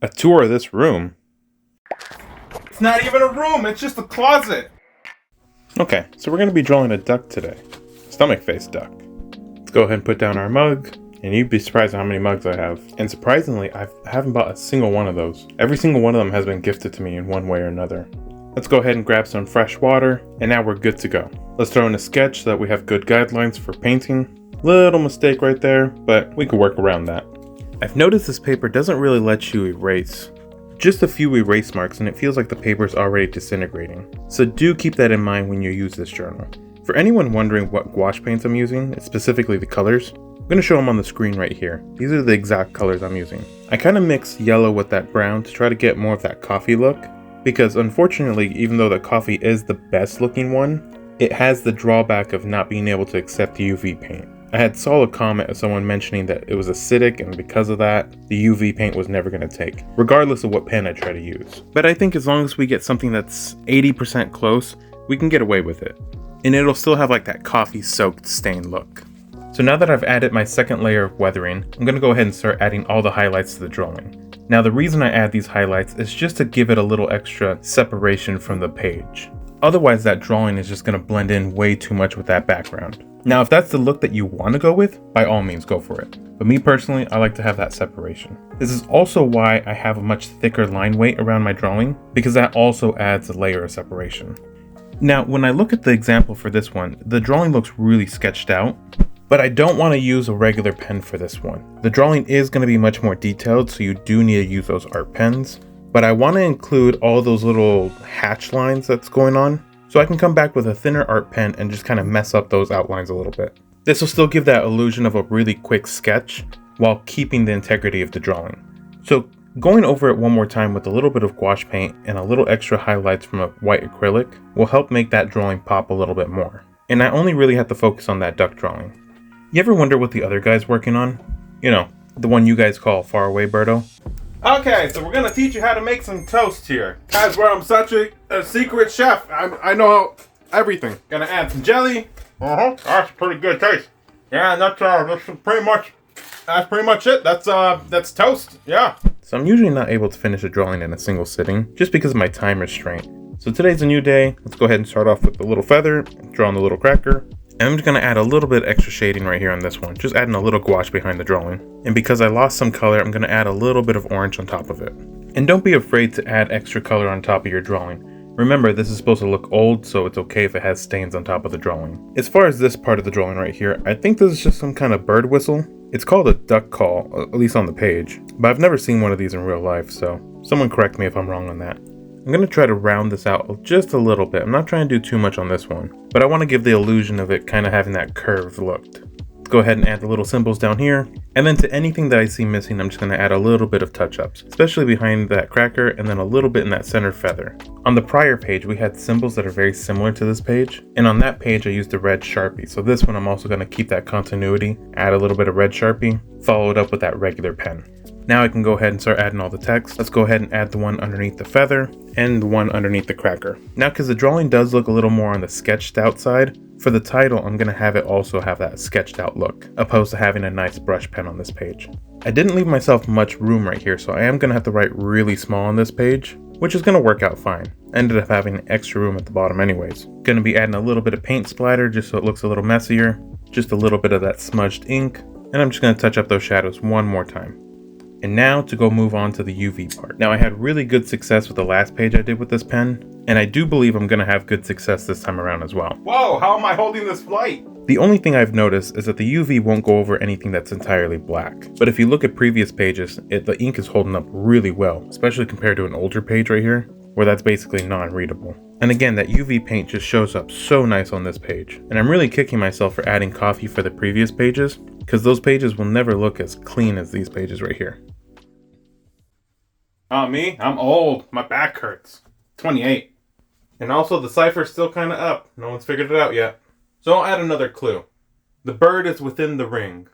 A tour of this room? It's not even a room, it's just a closet. Okay, so we're going to be drawing a duck today. Stomach face duck. Let's go ahead and put down our mug. And you'd be surprised at how many mugs I have. And surprisingly, I haven't bought a single one of those. Every single one of them has been gifted to me in one way or another. Let's go ahead and grab some fresh water, and now we're good to go. Let's throw in a sketch so that we have good guidelines for painting. Little mistake right there, but we can work around that. I've noticed this paper doesn't really let you erase. Just a few erase marks and it feels like the paper is already disintegrating. So do keep that in mind when you use this journal. For anyone wondering what gouache paints I'm using, specifically the colors, I'm going to show them on the screen right here. These are the exact colors I'm using. I kind of mix yellow with that brown to try to get more of that coffee look, because unfortunately, even though the coffee is the best looking one, it has the drawback of not being able to accept UV paint. I had saw a comment of someone mentioning that it was acidic and because of that, the UV paint was never going to take, regardless of what pen I try to use. But I think as long as we get something that's 80% close, we can get away with it. And it'll still have like that coffee soaked stain look. So now that I've added my second layer of weathering, I'm going to go ahead and start adding all the highlights to the drawing. Now the reason I add these highlights is just to give it a little extra separation from the page. Otherwise that drawing is just going to blend in way too much with that background. Now if that's the look that you want to go with, by all means go for it. But me personally, I like to have that separation. This is also why I have a much thicker line weight around my drawing, because that also adds a layer of separation. Now when I look at the example for this one, the drawing looks really sketched out. But I don't want to use a regular pen for this one. The drawing is going to be much more detailed, so you do need to use those art pens. But I want to include all those little hatch lines that's going on, so I can come back with a thinner art pen and just kind of mess up those outlines a little bit. This will still give that illusion of a really quick sketch, while keeping the integrity of the drawing. So going over it one more time with a little bit of gouache paint and a little extra highlights from a white acrylic will help make that drawing pop a little bit more. And I only really have to focus on that duck drawing. You ever wonder what the other guy's working on? You know, the one you guys call Far Away Birdo? Okay, so we're gonna teach you how to make some toast here. That's where I'm such a secret chef. I know everything. Gonna add some jelly. That's pretty good taste. Yeah, that's pretty much it. That's toast. Yeah. So I'm usually not able to finish a drawing in a single sitting, just because of my time restraint. So today's a new day. Let's go ahead and start off with the little feather, draw on the little cracker. And I'm just going to add a little bit extra shading right here on this one, just adding a little gouache behind the drawing. And because I lost some color, I'm going to add a little bit of orange on top of it. And don't be afraid to add extra color on top of your drawing. Remember, this is supposed to look old, so it's okay if it has stains on top of the drawing. As far as this part of the drawing right here, I think this is just some kind of bird whistle. It's called a duck call, at least on the page. But I've never seen one of these in real life, so someone correct me if I'm wrong on that. I'm going to try to round this out just a little bit. I'm not trying to do too much on this one, but I want to give the illusion of it kind of having that curved look. Let's go ahead and add the little symbols down here. And then to anything that I see missing, I'm just going to add a little bit of touch-ups, especially behind that cracker and then a little bit in that center feather. On the prior page, we had symbols that are very similar to this page. And on that page, I used the red Sharpie. So this one, I'm also going to keep that continuity, add a little bit of red Sharpie, follow it up with that regular pen. Now I can go ahead and start adding all the text. Let's go ahead and add the one underneath the feather and the one underneath the cracker. Now, because the drawing does look a little more on the sketched out side, for the title, I'm going to have it also have that sketched out look, opposed to having a nice brush pen on this page. I didn't leave myself much room right here, so I am going to have to write really small on this page, which is going to work out fine. I ended up having extra room at the bottom anyways. Going to be adding a little bit of paint splatter just so it looks a little messier, just a little bit of that smudged ink, and I'm just going to touch up those shadows one more time. And now to go move on to the UV part. Now I had really good success with the last page I did with this pen, and I do believe I'm going to have good success this time around as well. Whoa, how am I holding this light? The only thing I've noticed is that the UV won't go over anything that's entirely black. But if you look at previous pages, the ink is holding up really well, especially compared to an older page right here, where that's basically non-readable. And again, that UV paint just shows up so nice on this page. And I'm really kicking myself for adding coffee for the previous pages, because those pages will never look as clean as these pages right here. Me? I'm old. My back hurts. 28. And also the cipher's still kind of up. No one's figured it out yet. So I'll add another clue. The bird is within the ring.